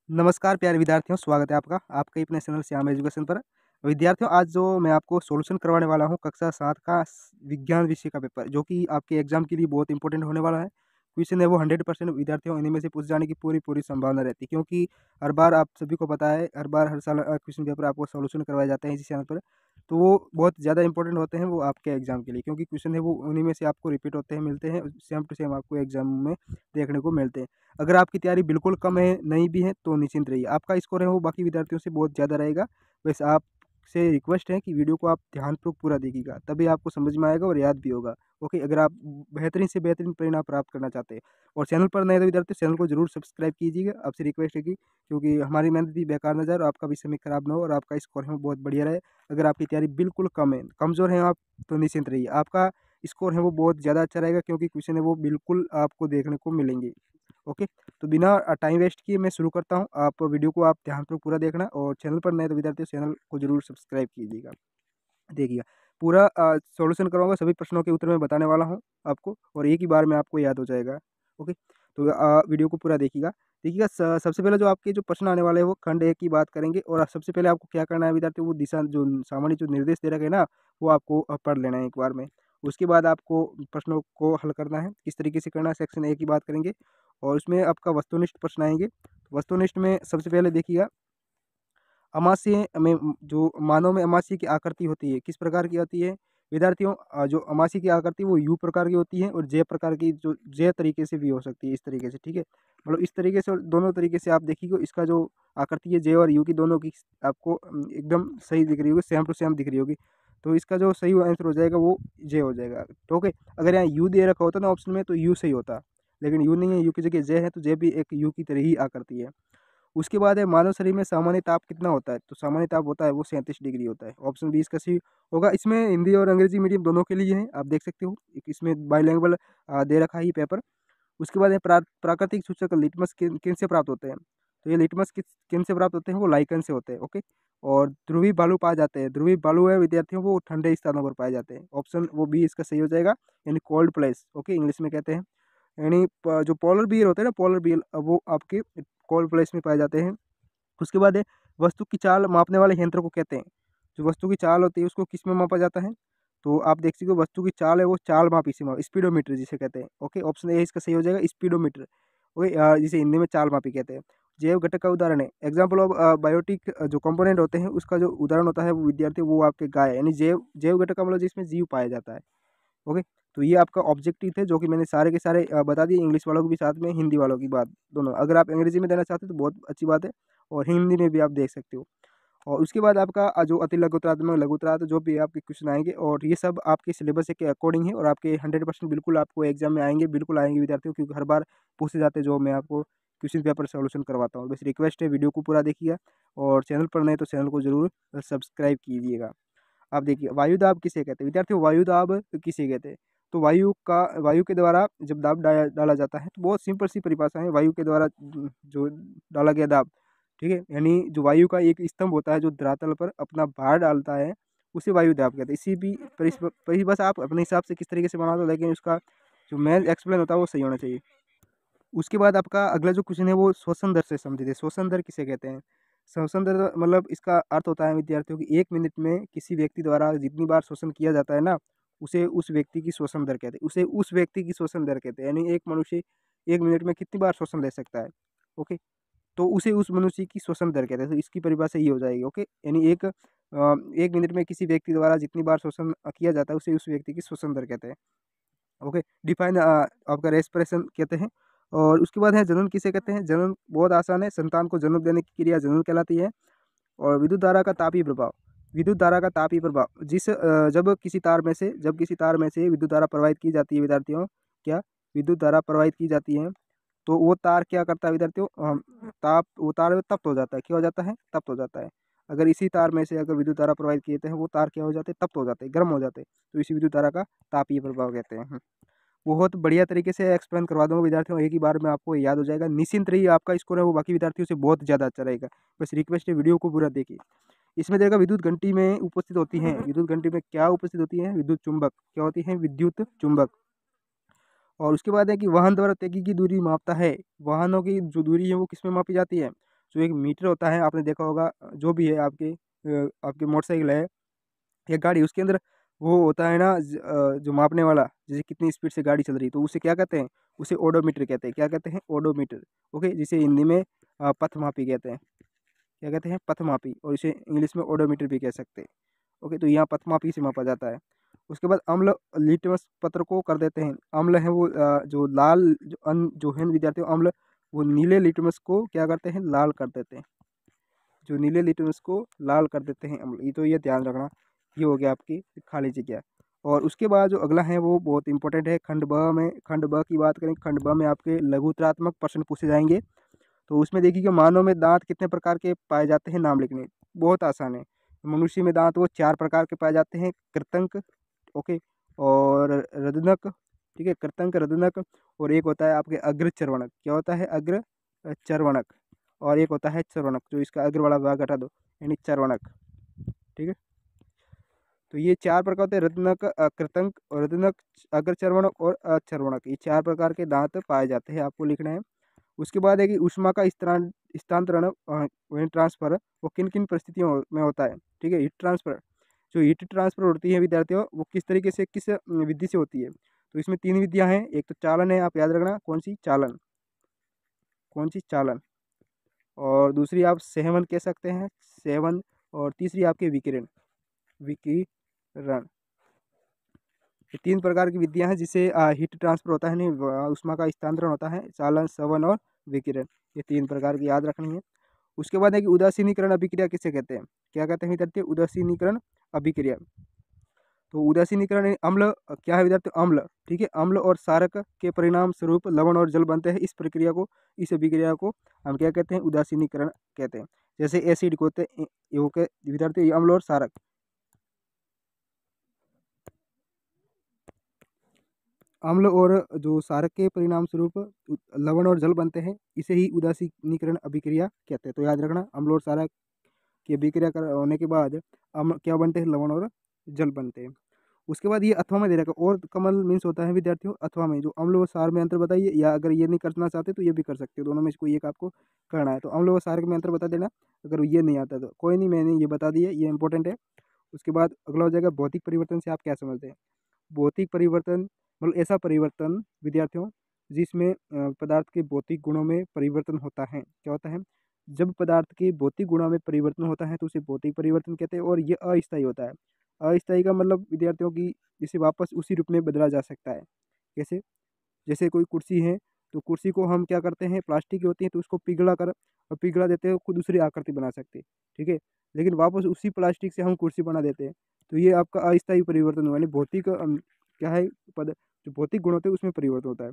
नमस्कार प्यारे विद्यार्थियों, स्वागत है आपका आपके अपने चैनल श्याम एजुकेशन पर। विद्यार्थियों, आज जो मैं आपको सॉल्यूशन करवाने वाला हूँ कक्षा 7 का विज्ञान विषय का पेपर, जो कि आपके एग्जाम के लिए बहुत इंपॉर्टेंट होने वाला है। क्वेश्चन है वो 100% विद्यार्थियों इन्हीं में से पूछ जाने की पूरी पूरी संभावना रहती है, क्योंकि हर बार आप सभी को पता है, हर बार हर साल क्वेश्चन पेपर आपको सॉल्यूशन करवाए जाते हैं इसी चैनल पर। तो वो बहुत ज़्यादा इंपॉर्टेंट होते हैं वो आपके एग्जाम के लिए, क्योंकि क्वेश्चन है वो उन्हीं में से आपको रिपीट होते हैं, मिलते हैं, सेम टू सेम आपको एग्जाम में देखने को मिलते हैं। अगर आपकी तैयारी बिल्कुल कम है, नहीं भी है, तो निश्चिंत रहिए, आपका स्कोर है वो बाकी विद्यार्थियों से बहुत ज़्यादा रहेगा। बस आपसे रिक्वेस्ट है कि वीडियो को आप ध्यानपूर्वक पूरा देखिएगा, तभी आपको समझ में आएगा और याद भी होगा। ओके, अगर आप बेहतरीन से बेहतरीन परिणाम प्राप्त करना चाहते हैं और चैनल पर नए तो विद्यार्थी चैनल को जरूर सब्सक्राइब कीजिएगा। आपसे रिक्वेस्ट है कि क्योंकि हमारी मेहनत भी बेकार ना जाए और आपका भी समय खराब ना हो और आपका स्कोर है वो बहुत बढ़िया रहे। अगर आपकी तैयारी बिल्कुल कम है, कमज़ोर हैं आप, तो निश्चिंत रहिए, आपका स्कोर है वो बहुत ज़्यादा अच्छा रहेगा, क्योंकि क्वेश्चन है वो बिल्कुल आपको देखने को मिलेंगे। ओके, तो बिना टाइम वेस्ट किए मैं शुरू करता हूँ। आप वीडियो को आप ध्यानपूर्वक पूरा देखना और चैनल पर नए तो विद्यार्थी चैनल को जरूर सब्सक्राइब कीजिएगा। देखिए, पूरा सॉल्यूशन करवाऊंगा, सभी प्रश्नों के उत्तर मैं बताने वाला हूँ आपको, और एक ही बार में आपको याद हो जाएगा। ओके, तो वीडियो को पूरा देखिएगा। देखिएगा, सबसे पहले जो आपके जो प्रश्न आने वाले हैं वो खंड एक की बात करेंगे, और सबसे पहले आपको क्या करना है विद्यार्थी, वो दिशा जो सामान्य जो निर्देश दे रखे हैं ना, वो आपको पढ़ लेना है एक बार में। उसके बाद आपको प्रश्नों को हल करना है, किस तरीके से करना है, सेक्शन ए की बात करेंगे, और उसमें आपका वस्तुनिष्ठ प्रश्न आएंगे। वस्तुनिष्ठ में सबसे पहले देखिएगा, अमाशय में जो मानव में अमाशय की आकृति होती है किस प्रकार की होती है विद्यार्थियों। जो अमाशय की आकृति वो यू प्रकार की होती है, और जे प्रकार की जो जे तरीके से भी हो सकती है, इस तरीके से, ठीक है। मतलब इस तरीके से, और दोनों तरीके से आप देखिए इसका जो आकृति है जे और यू की, दोनों की आपको एकदम सही दिख रही होगी, सेम टू सेम दिख रही होगी। तो इसका जो सही आंसर हो जाएगा वो जे हो जाएगा। तो ओके, अगर यहाँ यू दे रखा होता ना ऑप्शन में, तो यू सही होता, लेकिन यू नहीं है, यू की जगह जे है, तो जे भी एक यू की तरह ही आकृति है। उसके बाद है, मानव शरीर में सामान्य ताप कितना होता है, तो सामान्य ताप होता है वो 37 डिग्री होता है। ऑप्शन 20 का सही होगा। इसमें हिंदी और अंग्रेजी मीडियम दोनों के लिए है, आप देख सकते हो, एक इसमें बाईलैंग्वेज दे रखा है ये पेपर। उसके बाद है, प्राकृतिक सूचक लिटमस किन किन से प्राप्त होते हैं, तो ये लिटमस किन से प्राप्त होते हैं, वो लाइकन से होते हैं। ओके, और ध्रुवी बालू पाए जाते हैं, ध्रुवी बालू है विद्यार्थियों वो ठंडे स्थानों पर पाए जाते हैं। ऑप्शन वो बी इसका सही हो जाएगा, यानी कोल्ड प्लेस, ओके, इंग्लिश में कहते हैं। यानी जो पोलर बियर होते हैं ना, पोलर बियर, वो आपके कोल्ड प्लेस में पाए जाते हैं। उसके बाद है, वस्तु की चाल मापने वाले यंत्र को कहते हैं, जो वस्तु की चाल होती है उसको किस में मापा जाता है, तो आप देख सकते हो वस्तु की चाल है वो चाल मापी से माप, स्पीडोमीटर जिसे कहते हैं। ओके, ऑप्शन ए इसका सही हो जाएगा, स्पीडोमीटर। ओके, जिसे हिंदी में चाल मापी कहते हैं। जैव घटक का उदाहरण है, एग्जाम्पल ऑफ बायोटिक जो कंपोनेंट होते हैं उसका जो उदाहरण होता है वो विद्यार्थी वो आपके गाय, यानी जैव जैव घटक का मतलब जिसमें जीव पाया जाता है। ओके, तो ये आपका ऑब्जेक्टिव थे, जो कि मैंने सारे के सारे बता दिए, इंग्लिश वालों को भी साथ में, हिंदी वालों की बात दोनों। अगर आप अंग्रेजी में देना चाहते हो तो बहुत अच्छी बात है, और हिंदी में भी आप देख सकते हो। और उसके बाद आपका जो अति लघुतरात्मक लघुतरात जो भी आपके क्वेश्चन आएंगे, और ये सब आपके सिलेबस के अकॉर्डिंग है, और आपके 100% बिल्कुल आपको एग्जाम में आएंगे, बिल्कुल आएंगे विद्यार्थियों, क्योंकि हर बार पूछे जाते हैं जो मैं आपको क्वेश्चन पेपर सोल्यूशन करवाता हूँ। बस रिक्वेस्ट है, वीडियो को पूरा देखिएगा, और चैनल पर नए तो चैनल को जरूर सब्सक्राइब कीजिएगा। आप देखिए, वायु दाब किसे कहते हैं विद्यार्थियों, वायु दाब किसे कहते हैं, तो वायु के द्वारा जब दाब डाला जाता है, तो बहुत सिंपल सी परिभाषा है, वायु के द्वारा जो डाला गया दाब, ठीक है, यानी जो वायु का एक स्तंभ होता है जो धरातल पर अपना भार डालता है, उसे वायु दाब कहते हैं। इसी भी परिभाषा आप अपने हिसाब से किस तरीके से बना दो, लेकिन उसका जो मेन एक्सप्लेन होता है वो सही होना चाहिए। उसके बाद आपका अगला जो क्वेश्चन है वो श्वसन दर से संबंधित है। श्वसन दर किसे कहते हैं, श्वसन दर मतलब इसका अर्थ होता है विद्यार्थियों की, 1 मिनट में किसी व्यक्ति द्वारा जितनी बार श्वसन किया जाता है ना, उसे उस व्यक्ति की श्वसन दर कहते हैं, उसे उस व्यक्ति की श्वसन दर कहते हैं। यानी एक मनुष्य 1 मिनट में कितनी बार श्वसन ले सकता है, ओके, तो उसे उस मनुष्य की श्वसन दर कहते हैं। तो इसकी परिभाषा ये हो जाएगी। ओके, यानी 1 मिनट में किसी व्यक्ति द्वारा जितनी बार श्वसन किया जाता है उसे उस व्यक्ति की श्वसन दर कहते हैं। ओके, डिफाइन आपका रेस्पिरेशन कहते हैं। और उसके बाद है, जनन किसे कहते हैं, जनन बहुत आसान है, संतान को जन्म देने की क्रिया जनन कहलाती है। और विद्युत धारा का तापीय प्रभाव, विद्युत धारा का तापीय प्रभाव, जब किसी तार में से विद्युत धारा प्रवाहित की जाती है विद्यार्थियों, क्या विद्युत धारा प्रवाहित की जाती है, तो वो तार क्या करता है विद्यार्थियों, वो तार तप्त हो जाता है, क्या हो जाता है, तप्त हो जाता है। अगर इसी तार में से अगर विद्युत धारा प्रवाहित किए हैं, वो तार क्या हो जाते हैं, तप्त हो जाते हैं, गर्म हो जाते हैं, तो इसी विद्युत धारा का तापीय प्रभाव कहते हैं। बहुत बढ़िया तरीके से एक्सप्लेन करवा दूंगा विद्यार्थियों, एक ही बार में आपको याद हो जाएगा। निश्चिंत रहिए, आपका स्कोर है वो बाकी विद्यार्थियों से बहुत ज़्यादा अच्छा रहेगा। बस रिक्वेस्ट है, वीडियो को पूरा देखिए। इसमें देखा, विद्युत घंटी में उपस्थित होती हैं, विद्युत घंटी में क्या उपस्थित होती है, विद्युत चुंबक, क्या होती है, विद्युत चुंबक। और उसके बाद है कि वाहन द्वारा तय की दूरी मापता है, वाहनों की जो दूरी है वो किस में मापी जाती है, जो एक मीटर होता है, आपने देखा होगा, जो भी है आपकी मोटरसाइकिल है या गाड़ी, उसके अंदर वो होता है ना जो मापने वाला, जैसे कितनी स्पीड से गाड़ी चल रही है, तो उसे क्या कहते हैं? उसे ओडोमीटर कहते हैं। क्या कहते हैं? ओडोमीटर। ओके, जिसे हिंदी में पथमापी कहते हैं। क्या कहते हैं? पथमापी। और इसे इंग्लिश में ओडोमीटर भी कह सकते हैं। ओके, तो यहाँ पथमापी से मापा जाता है। उसके बाद अम्ल लिटमस पत्र को कर देते हैं। अम्ल है वो जो लाल जो है विद्यार्थियों, अम्ल वो नीले लिटमस को क्या करते हैं? लाल कर देते हैं। जो नीले लिटमस को लाल कर देते हैं अम्ल। ये तो ये ध्यान रखना। ये हो गया आपकी खाली जगह। और उसके बाद जो अगला है वो बहुत इंपॉर्टेंट है। खंड ब में, खंड ब की बात करें, खंड ब में आपके लघुत्रात्मक प्रश्न पूछे जाएंगे। तो उसमें देखिए मानव में दांत कितने प्रकार के पाए जाते हैं, नाम लिखने। बहुत आसान है। मनुष्य में दांत वो 4 प्रकार के पाए जाते हैं। कृंतक, ओके, और रदनक, ठीक है, कृंतक, रदनक, और एक होता है आपके अग्र चर्वणक। क्या होता है? अग्र चर्वणक। और एक होता है चर्वणक, जो इसका अग्र वाला भाग हटा दो, यानी चर्वणक। ठीक है, तो ये 4 प्रकार होते हैं, रत्नक, कृंतक, रत्नक, अग्रचर्वणक और अचर्वणक। ये 4 प्रकार के दांत पाए जाते हैं, आपको लिखना है। उसके बाद है कि ऊष्मा का स्थानांतरण ट्रांसफर वो किन किन परिस्थितियों में होता है? ठीक है, हीट ट्रांसफर। जो हीट ट्रांसफर होती है विद्यार्थियों, वो किस तरीके से, किस विधि से होती है? तो इसमें 3 विधियां हैं। एक तो चालन है, आप याद रखना, कौन सी? चालन। कौन सी? चालन। और दूसरी आप सेवन कह सकते हैं, सेवन। और तीसरी आपके विकिरण, विकिरण। ये 3 प्रकार की विधियां हैं जिससे हीट ट्रांसफर होता है, नहीं ऊष्मा का स्थानांतरण होता है। चालन, सवन और विकिरण। ये 3 प्रकार की याद रखनी है। उसके बाद है कि उदासीनीकरण अभिक्रिया किसे कहते हैं? क्या कहते हैं विद्यार्थी? उदासीनीकरण अभिक्रिया। तो उदासीनीकरण अम्ल क्या है विद्यार्थी? अम्ल, ठीक है, अम्ल और क्षारक के परिणाम स्वरूप लवण और जल बनते हैं। इस अभिक्रिया को हम क्या कहते हैं? उदासीनीकरण कहते हैं। जैसे एसिड को होते हैं ये हो के विद्यार्थी अम्ल और क्षारक। अम्ल और जो क्षारक के परिणाम स्वरूप लवण और जल बनते हैं, इसे ही उदासीनीकरण अभिक्रिया कहते हैं। तो याद रखना, अम्ल और क्षारक की अभिक्रिया होने के बाद क्या बनते हैं? लवण और जल बनते हैं। उसके बाद ये अथवा में दे रखा, और कमल मीन्स होता है विद्यार्थियों अथवा में। जो अम्ल व क्षार में अंतर बताइए, या अगर ये नहीं करना चाहते तो ये भी कर सकते हो, दोनों में से कोई एक आपको करना है। तो अम्ल व क्षार में अंतर बता देना, अगर ये नहीं आता तो कोई नहीं, मैंने ये बता दिया, ये इंपॉर्टेंट है। उसके बाद अगला हो जाएगा भौतिक परिवर्तन से आप क्या समझते हैं? भौतिक परिवर्तन मतलब ऐसा परिवर्तन विद्यार्थियों जिसमें पदार्थ के भौतिक गुणों में परिवर्तन होता है। क्या होता है? जब पदार्थ के भौतिक गुणों में परिवर्तन होता है तो उसे भौतिक परिवर्तन कहते हैं। और ये अस्थायी होता है। अस्थायी का मतलब विद्यार्थियों की इसे वापस उसी रूप में बदला जा सकता है। कैसे? जैसे कोई कुर्सी है, तो कुर्सी को हम क्या करते हैं? प्लास्टिक की होती है तो उसको पिघला देते हैं, खुद दूसरी आकृति बना सकते हैं। ठीक है, लेकिन वापस उसी प्लास्टिक से हम कुर्सी बना देते हैं। तो ये आपका अस्थायी परिवर्तन हुआ, यानी भौतिक क्या है पद, जो भौतिक गुण होते हैं उसमें परिवर्तन होता है।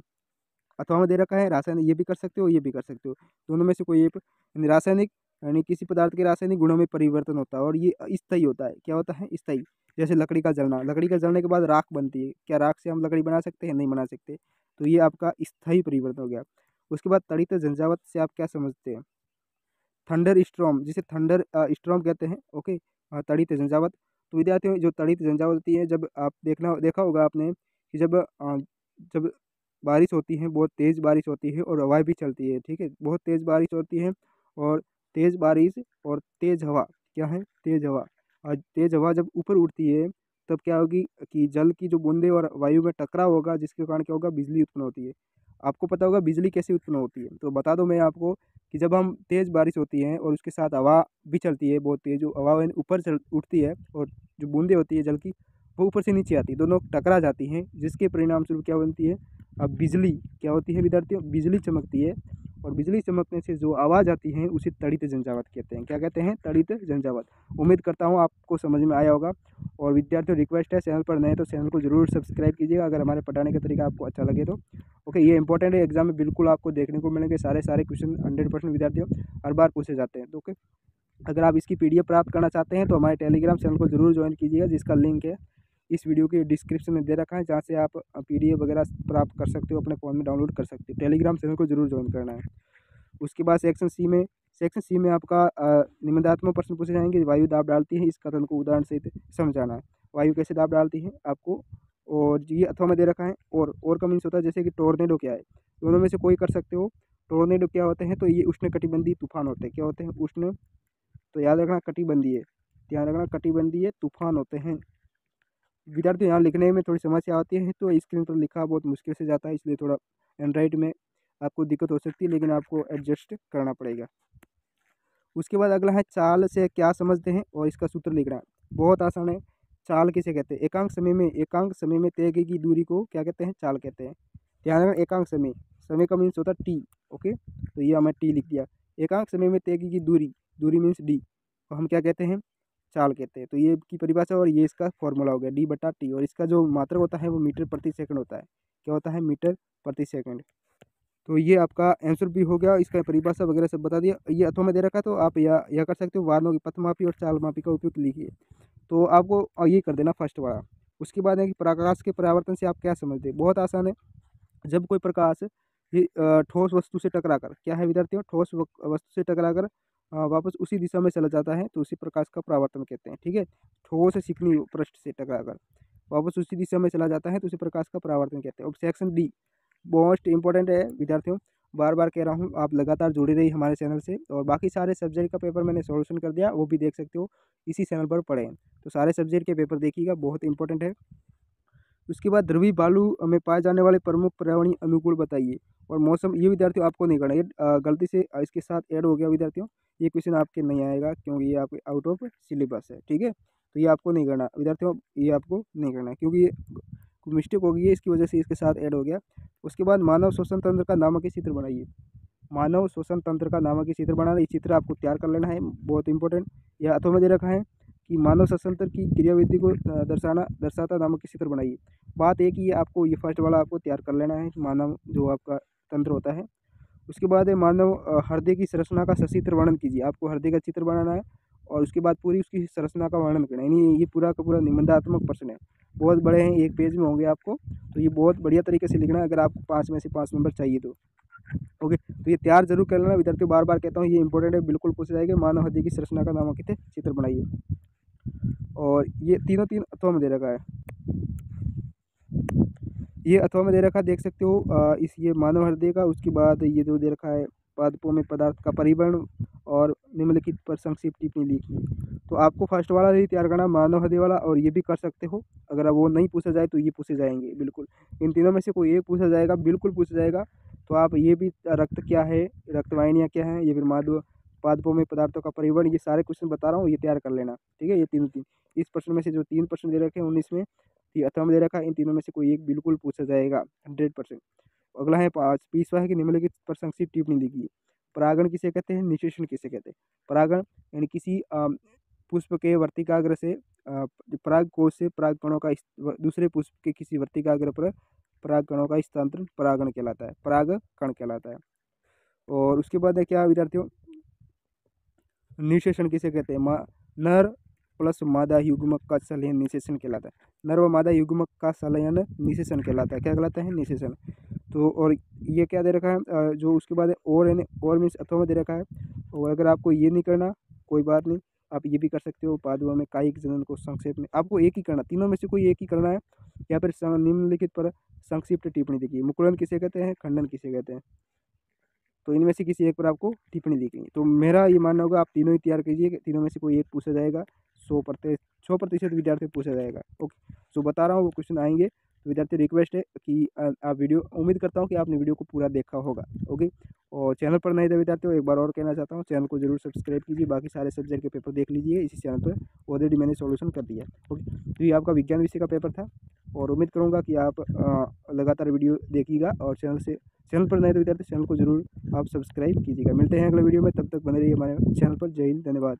अथवा में दे रखा है रासायनिक, ये भी कर सकते हो, ये भी कर सकते हो, दोनों में से कोई एक। यानी रासायनिक, यानी किसी पदार्थ के रासायनिक गुणों में परिवर्तन होता है, और ये स्थायी होता है। क्या होता है? स्थायी। जैसे लकड़ी का जलना, लकड़ी का जलने के बाद राख बनती है। क्या राख से हम लकड़ी बना सकते हैं? नहीं बना सकते। तो ये आपका स्थायी परिवर्तन हो गया। उसके बाद तड़ित झंझावात से आप क्या समझते हैं? थंडर स्ट्रॉम, जिसे थंडर स्ट्रॉम कहते हैं। ओके, तड़ित झंझावात। तो विद्यार्थियों जो तड़ित झंझावात होती है, जब आप देखा होगा आपने कि जब बारिश होती है, बहुत तेज़ बारिश होती है और हवाएं भी चलती है। ठीक है, बहुत तेज़ बारिश होती है और तेज़ बारिश और तेज़ हवा, क्या है? तेज़ हवा। और तेज़ हवा जब ऊपर उड़ती है, तब क्या होगी कि जल की जो बूंदे और वायु में टकराव होगा, जिसके कारण क्या होगा? बिजली उत्पन्न होती है। आपको पता होगा बिजली कैसे उत्पन्न होती है, तो बता दो मैं आपको कि जब हम तेज़ बारिश होती है और उसके साथ हवा भी चलती है, बहुत तेज़ जो हवा ऊपर चल उठती है, और जो बूंदें होती है जल की, वो ऊपर से नीचे आती है, दोनों टकरा जाती हैं, जिसके परिणाम स्वरूप क्या बनती है? अब बिजली क्या होती है विद्यार्थियों? बिजली चमकती है। और बिजली चमकने से जो आवाज़ आती है उसे तड़ित झंझावात कहते हैं। क्या कहते हैं? तड़ित झंझावात। उम्मीद करता हूँ आपको समझ में आया होगा। और विद्यार्थियों रिक्वेस्ट है, चैनल पर नए तो चैनल को जरूर सब्सक्राइब कीजिएगा, अगर हमारे पढ़ाने का तरीका आपको अच्छा लगे तो। ओके, ये इंपॉर्टेंट है, एग्जाम में बिल्कुल आपको देखने को मिलेंगे। सारे क्वेश्चन 100% विद्यार्थियों हर बार पूछे जाते हैं। तो ओके, अगर आप इसकी पीडीएफ प्राप्त करना चाहते हैं तो हमारे टेलीग्राम चैनल को जरूर ज्वाइन कीजिएगा, जिसका लिंक है इस वीडियो के डिस्क्रिप्शन में दे रखा है, जहाँ से आप पीडीएफ वगैरह प्राप्त कर सकते हो, अपने फ़ोन में डाउनलोड कर सकते हो। टेलीग्राम चैनल को जरूर ज्वाइन करना है। उसके बाद सेक्शन सी में आपका निबंधात्मक प्रश्न पूछे जाएंगे। वायु दाब डालती है, इस कथन को उदाहरण सहित समझाना है। वायु कैसे दाब डालती है आपको, और ये अथवा में दे रखा है। और का मीन्स होता है जैसे कि टोर्नेडो क्या है, दोनों में से कोई कर सकते हो। टोर्नेडो क्या होते हैं, तो ये उष्णकटिबंधीय तूफान होते हैं। क्या होते हैं? उष्ण, तो याद रखना कटिबंधीय, ध्यान रखना कटिबंधीय तूफान होते हैं। विद्यार्थी यहाँ लिखने में थोड़ी समस्या आती है, तो स्क्रीन पर लिखा बहुत मुश्किल से जाता है, इसलिए थोड़ा एंड्रॉइड में आपको दिक्कत हो सकती है, लेकिन आपको एडजस्ट करना पड़ेगा। उसके बाद अगला है चाल से क्या समझते हैं और इसका सूत्र लिखना है। बहुत आसान है। चाल किसे कहते हैं? एकांक समय में तय की दूरी को क्या कहते हैं? चाल कहते हैं। ध्यान रखना, एकांक समय, समय का मीन्स होता है टी। ओके, तो ये हमें टी लिख दिया। एकांक समय में तय की दूरी, दूरी मीन्स डी, तो हम क्या कहते हैं? चाल कहते हैं। तो ये की परिभाषा और ये इसका फॉर्मूला हो गया डी बटा टी, और इसका जो मात्रक होता है वो मीटर प्रति सेकंड होता है। क्या होता है? मीटर प्रति सेकंड। तो ये आपका आंसर भी हो गया, इसका परिभाषा वगैरह सब बता दिया। ये अथवा में दे रखा है, तो आप यह कर सकते हो, वाहनों की पथमापी और चाल मापी का उपयोग लिखिए। तो आपको ये कर देना फर्स्ट वाला। उसके बाद है कि प्रकाश के परावर्तन से आप क्या समझते हैं? बहुत आसान है। जब कोई प्रकाश ये ठोस वस्तु से टकराकर, क्या है विद्यार्थियों? ठोस वस्तु से टकराकर वापस उसी दिशा में चला जाता है, तो उसी प्रकाश का परावर्तन कहते हैं। ठीक है, ठोस चिकनी पृष्ठ से टकराकर वापस उसी दिशा में चला जाता है, तो उसी प्रकाश का परावर्तन कहते हैं। अब सेक्शन डी मोस्ट इंपॉर्टेंट है विद्यार्थियों, बार बार कह रहा हूँ, आप लगातार जुड़े रहिए हमारे चैनल से। और बाकी सारे सब्जेक्ट का पेपर मैंने सॉल्यूशन कर दिया, वो भी देख सकते हो, इसी चैनल पर पढ़ें। तो सारे सब्जेक्ट के पेपर देखिएगा, बहुत इंपॉर्टेंट है। उसके बाद ध्रुवीय बालू में पाए जाने वाले प्रमुख पर्यावरणीय अनुकूल बताइए। और मौसम, ये विद्यार्थियों आपको नहीं करना, ये गलती से इसके साथ ऐड हो गया विद्यार्थियों। ये क्वेश्चन आपके नहीं आएगा, क्योंकि ये आपके आउट ऑफ सिलेबस है। ठीक है, तो ये आपको नहीं करना विद्यार्थियों, ये आपको नहीं करना, क्योंकि ये मिस्टेक हो गई है, इसकी वजह से इसके साथ ऐड हो गया। उसके बाद मानव श्वसन तंत्र का नामक चित्र बनाइए। मानव श्वसन तंत्र का नामक चित्र बनाना, ये चित्र आपको तैयार कर लेना है, बहुत इंपॉर्टेंट। यह अथवा में दे रखा है कि मानव श्वसन तंत्र की क्रियाविधि को दर्शाता नामक चित्र बनाइए। बात एक ही है, आपको ये फर्स्ट वाला आपको तैयार कर लेना है, मानव जो आपका तंत्र होता है। उसके बाद है मानव हृदय की संरचना का सचित्र वर्णन कीजिए। आपको हृदय का चित्र बनाना है, और उसके बाद पूरी उसकी संरचना का वर्णन करना है। यानी ये पूरा का पूरा निबंधात्मक प्रश्न है, बहुत बड़े हैं, एक पेज में होंगे आपको, तो ये बहुत बढ़िया तरीके से लिखना है, अगर आपको 5 में से 5 नंबर चाहिए तो। ओके, तो ये तैयार जरूर कर लेना विद्यार्थियों, बार बार कहता हूँ, ये इंपॉर्टेंट है, बिल्कुल पूछ जाएगा। मानव हृदय की संरचना का नामांकित चित्र बनाइए। और ये तीनों तीन अथवा में दे रखा है, ये अथवा में दे रखा है, देख सकते हो। इस ये मानव हृदय का, उसके बाद ये जो दे रखा है पादपों में पदार्थ का परिवहन और निम्नलिखित पर संक्षिप्त टिप्पणी लिखिए। तो आपको फर्स्ट वाला ही तैयार करना, मानव हृदय वाला, और ये भी कर सकते हो। अगर वो नहीं पूछा जाए तो ये पूछे जाएंगे, बिल्कुल इन तीनों में से कोई एक पूछा जाएगा, बिल्कुल पूछा जाएगा। तो आप ये भी, रक्त क्या है, रक्तवाहिनियाँ क्या हैं, ये फिर माधव पादपों में पदार्थों का परिवहन, ये सारे क्वेश्चन बता रहा हूँ, ये तैयार कर लेना। ठीक है, ये तीनों तीन, इस प्रश्न में से जो 3 प्रश्न दे रखे हैं 19 में, ये अथवा में दे रखा है, इन तीनों में से कोई एक बिल्कुल पूछा जाएगा 100%। अगला है 5वां है कि निम्नलिखित पर संक्षिप्त टिप्पणी लिखिए। परागण किसे कहते हैं? निषेचन किसे कहते हैं? परागण यानी किसी पुष्प के वर्तिकाग्र से पराग कोश से पराग कणों का दूसरे पुष्प के किसी वर्तिकाग्र पर पराग कणों का स्थानांतरण परागण कहलाता है, परागकण कहलाता है। और उसके बाद है क्या विद्यार्थियों? निषेचन किसे कहते हैं? नर प्लस मादा युग्मक का संलयन निषेचन कहलाता है। नर व मादा युग्मक का संलयन निषेचन कहलाता है। क्या कहलाता है? निषेचन। तो और ये क्या दे रखा है, जो उसके बाद है और, यानी और मीन्स अथवा में दे रखा है। और अगर आपको ये नहीं करना, कोई बात नहीं, आप ये भी कर सकते हो। पादुआ में कायिक जनन को संक्षेप में, आपको एक ही करना, तीनों में से कोई एक ही करना है। या फिर निम्नलिखित पर संक्षिप्त टिप्पणी देखिए। मुकुलन किसे कहते हैं? खंडन किसे कहते हैं? तो इनमें से किसी एक पर आपको टिप्पणी लिखनी। तो मेरा ये मानना होगा, आप तीनों ही तैयार कीजिए, तीनों में से कोई एक पूछा जाएगा, 100% विद्यार्थी पूछा जाएगा। ओके, जो बता रहा हूँ वो क्वेश्चन आएंगे। तो विद्यार्थी रिक्वेस्ट है कि आप वीडियो, उम्मीद करता हूँ कि आपने वीडियो को पूरा देखा होगा। ओके, और चैनल पर नहीं थे विद्यार्थियों, एक बार और कहना चाहता हूँ, चैनल को जरूर सब्सक्राइब कीजिए, बाकी सारे सब्जेक्ट के पेपर देख लीजिए इसी चैनल पर, ऑलरेडी मैंने सॉल्यूशन कर दिया। ओके, तो ये आपका विज्ञान विषय का पेपर था, और उम्मीद करूँगा कि आप लगातार वीडियो देखिएगा, और चैनल पर नए तो विद्यार्थी चैनल को जरूर आप सब्सक्राइब कीजिएगा। मिलते हैं अगले वीडियो में, तब तक बने रहिए हमारे चैनल पर। जय हिंद, धन्यवाद।